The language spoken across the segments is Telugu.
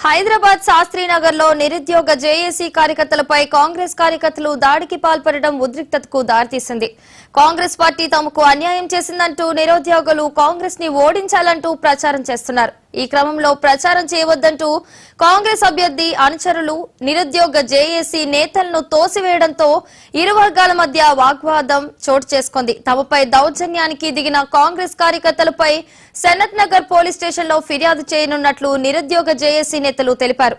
హైదరాబాద్ శాస్త్రీనగర్ లో నిరుద్యోగ జేఏసీ కార్యకర్తలపై కాంగ్రెస్ కార్యకర్తలు దాడికి పాల్పడడం ఉద్రిక్తతకు దారితీసింది. కాంగ్రెస్ పార్టీ తమకు అన్యాయం చేసిందంటూ నిరుద్యోగులు కాంగ్రెస్ ని ఓడించాలంటూ ప్రచారం చేస్తున్నారు. ఈ క్రమంలో ప్రచారం చేయవద్దంటూ కాంగ్రెస్ అభ్యర్థి అనుచరులు నిరుద్యోగ జేఏసీ నేతలను తోసివేయడంతో ఇరు వర్గాల మధ్య వాగ్వాదం చోటు చేసుకుంది. తమపై దౌర్జన్యానికి దిగిన కాంగ్రెస్ కార్యకర్తలపై సనత్ నగర్ పోలీస్ స్టేషన్ లో ఫిర్యాదు చేయనున్నట్లు నిరుద్యోగ జేఏసీ నేతలు తెలిపారు.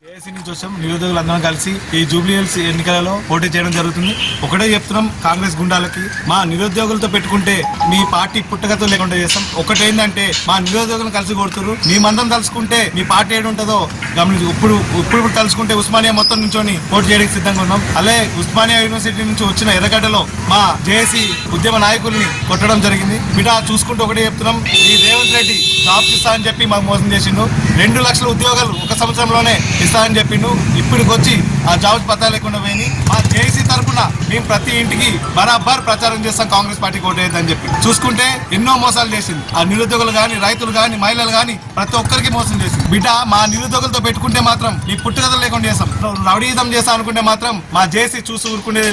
జేఏసీని చూసాం. నిరుద్యోగులందరం కలిసి ఈ జూబ్లీ హిల్స్ ఎన్నికలలో పోటీ చేయడం జరుగుతుంది. ఒకటే చెప్తున్నాం కాంగ్రెస్ గుండాలకి, మా నిరుద్యోగులతో పెట్టుకుంటే మీ పార్టీ పుట్టగతో లేకుండా చేస్తాం. ఒకటేంటంటే మా నిరుద్యోగులను కలిసి కొడుతున్నారు. మేమందరం తలుచుకుంటే మీ పార్టీ ఏడు ఉంటుందో గమనించి ఇప్పుడు తలుచుకుంటే ఉస్మానియా మొత్తం నుంచి పోటీ చేయడానికి సిద్ధంగా ఉన్నాం. అలాగే ఉస్మానియా యూనివర్సిటీ నుంచి వచ్చిన ఎర్రగడ్డలో మా జేఏసీ ఉద్యమ నాయకుల్ని కొట్టడం జరిగింది. బిడ్డ చూసుకుంటే ఒకటే చెప్తున్నాం, ఈ రేవంత్ రెడ్డి జాబ్స్ ఇస్తా అని చెప్పి మాకు మోసం చేసిండు. 2 లక్షల ఉద్యోగాలు ఒక సంవత్సరంలోనే ఇస్తానని చెప్పిండు. ఇప్పటికి వచ్చి ఆ జాబ్స్ పత్తా లేకుండా పోయి మా జేఏసీ తరఫున మేము ప్రతి ఇంటికి బరాబర్ ప్రచారం చేస్తాం కాంగ్రెస్ పార్టీకి ఓటేయద్దని చెప్పి. చూసుకుంటే ఎన్నో మోసాలు చేసింది. ఆ నిరుద్యోగులు గాని, రైతులు గాని, మహిళలు గాని ప్రతి ఒక్కరికి మోసం చేసింది. బిడ్డ మా నిరుద్యోగులతో పెట్టుకుంటే మాత్రం ఈ పుట్టుకథలు లేకుండా చేస్తాం. రౌడీజం చేస్తా అనుకుంటే మాత్రం మా జేఏసీ చూసి ఊరుకునేది